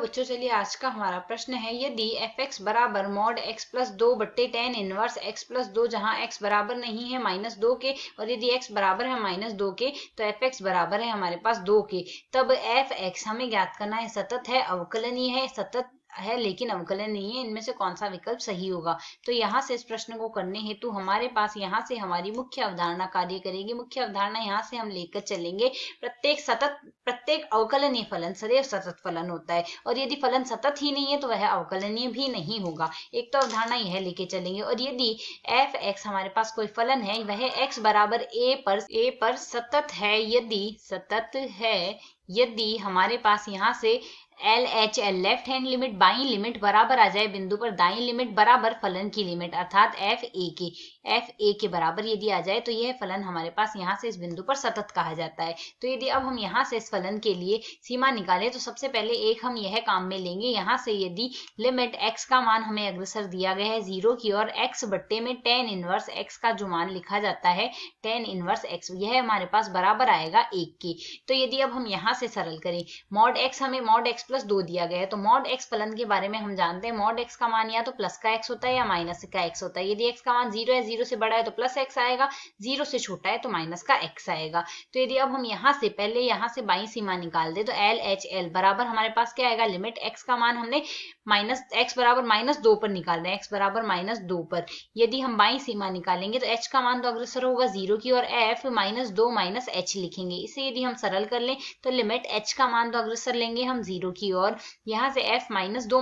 बच्चों, चलिए आज का हमारा प्रश्न है, यदि एफ एक्स बराबर मॉड एक्स प्लस 2 बट्टे टेन इनवर्स एक्स प्लस 2, जहां एक्स बराबर नहीं है -2 के और यदि एक्स बराबर है -2 के, तो एफ एक्स बराबर है हमारे पास 2 के, तब एफ एक्स हमें ज्ञात करना है सतत है, अवकलनीय है, सतत है लेकिन अवकलन नहीं है, इनमें से कौन सा विकल्प सही होगा। तो यहाँ से इस प्रश्न को करने हेतु हमारे पास यहाँ से हमारी मुख्य अवधारणा कार्य करेगी। मुख्य अवधारणा यहाँ से हम लेकर चलेंगे, प्रत्येक अवकलनीय फलन सदैव सतत फलन होता है, और यदि फलन सतत ही नहीं है तो वह अवकलनीय भी नहीं होगा। एक तो अवधारणा यह लेके चलेंगे। और यदि एफ एक्स हमारे पास कोई फलन है, वह एक्स बराबर ए पर सतत है, यदि हमारे पास यहाँ से L H L left hand limit by limit बराबर आ जाए बिंदु पर दाई लिमिट बराबर फलन की लिमिट, अर्थात एफ ए के बराबर यदि आ जाए, तो यह फलन हमारे पास यहाँ से इस बिंदु पर सतत कहा जाता है। तो यदि अब हम यहाँ से इस फलन के लिए सीमा निकालें, तो सबसे पहले एक हम यह काम में लेंगे, यहाँ से यदि लिमिट x का मान हमें अग्रसर दिया गया है 0 की और x बट्टे में tan इनवर्स x का जो मान लिखा जाता है tan इनवर्स x, यह हमारे पास बराबर आएगा 1 के। तो यदि अब हम यहाँ से सरल करें, मॉड x हमें मॉड x प्लस 2 दिया गया है, तो मॉड x फलन के बारे में हम जानते हैं, मॉड x का मान या तो प्लस का x होता है या माइनस का x होता है। यदि x का मान 0 है, 0 से बड़ा है तो प्लस x आएगा, 0 से छोटा है तो माइनस का x आएगा। तो यदि अब हम यहाँ से पहले यहाँ से बाई सीमा निकाल दे, तो एल एच एल बराबर हमारे पास क्या आएगा, लिमिट x का मान हमने x बराबर -2 पर निकाल रहे हैं, x बराबर -2 पर यदि हम बाई सीमा निकालेंगे तो h का मान तो अग्रसर होगा 0 की और f -2 h लिखेंगे। इसे यदि हम सरल कर लें तो लिमिट h का मान तो अग्रसर लेंगे हम 0 की और यहाँ से f -2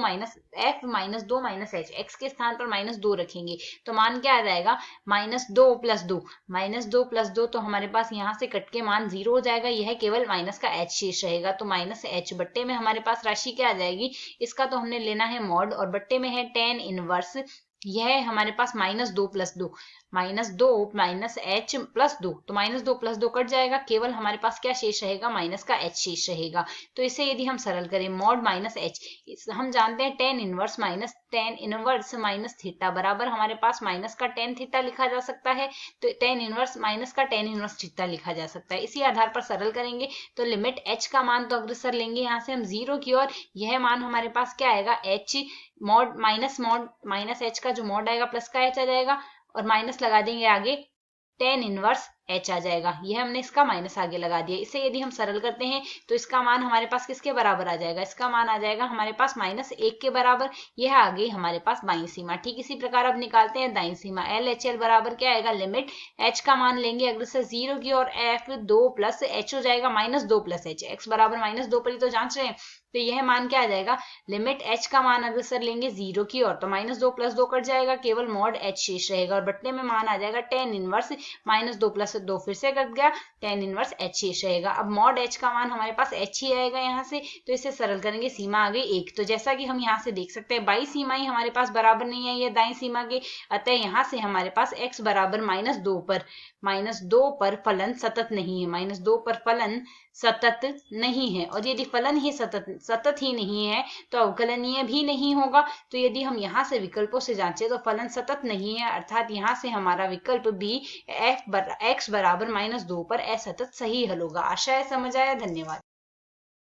h, x के स्थान पर -2 रखेंगे तो मान क्या आ जाएगा, -2 प्लस 2 तो हमारे पास यहाँ से कट के मान 0 हो जाएगा, यह केवल माइनस का h शेष रहेगा। तो -h बट्टे में हमारे पास राशि क्या आ जाएगी, इसका तो हमने लेना है मॉड और बट्टे में है tan इनवर्स, यह हमारे पास -2 प्लस h प्लस 2, तो -2 प्लस 2 कट जाएगा, केवल हमारे पास क्या शेष रहेगा, माइनस का h शेष रहेगा। तो इसे यदि हम सरल करें, मॉड -h हम जानते हैं tan इनवर्स माइनस थीटा बराबर हमारे पास माइनस का tan थीटा लिखा जा सकता है, तो tan इनवर्स माइनस का tan इनवर्स थीटा लिखा जा सकता है। इसी आधार पर सरल करेंगे तो लिमिट h का मान तो अग्रसर लेंगे यहाँ से हम 0 की और यह मान हमारे पास क्या आएगा, h माइनस h का जो मॉड आएगा प्लस का h आ जाएगा और माइनस लगा देंगे आगे tan इनवर्स h आ जाएगा, यह हमने इसका माइनस आगे लगा दिया। इसे यदि हम सरल करते हैं तो इसका मान हमारे पास किसके बराबर आ जाएगा, इसका मान आ जाएगा हमारे पास -1 के बराबर, यह आ गई हमारे पास बाईं सीमा। ठीक इसी प्रकार अब निकालते हैं दाईं सीमा, एल एच एल बराबर क्या आएगा, लिमिट h का मान लेंगे अग्रसर 0 की और f 2 प्लस h हो जाएगा -2 प्लस h, x बराबर -2 पर ही तो जांच रहे हैं, तो यह मान क्या आ जाएगा, लिमिट h का मान अग्रसर लेंगे 0 की और तो -2 प्लस 2 कट जाएगा, केवल मॉड h शेष रहेगा और बट्टे में मान आ जाएगा tan इनवर्स -2 प्लस 2 फिर से कट गया, tan इनवर्स h शेष रहेगा। अब मॉड h का मान हमारे पास h ही आएगा यहाँ से, तो इसे सरल करेंगे, सीमा आ गई 1। तो जैसा कि हम यहाँ से देख सकते हैं बाई सीमा ही हमारे पास बराबर नहीं है ये दाई सीमा के, अतः यहाँ से हमारे पास x बराबर -2 पर फलन सतत नहीं है, -2 पर फलन सतत नहीं है। और यदि फलन ही सतत ही नहीं है तो अवकलनीय भी नहीं होगा। तो यदि हम यहाँ से विकल्पों से जांचें तो फलन सतत नहीं है, अर्थात यहाँ से हमारा विकल्प बी x बराबर -2 पर असतत सही हल होगा। आशा है समझ आया। धन्यवाद।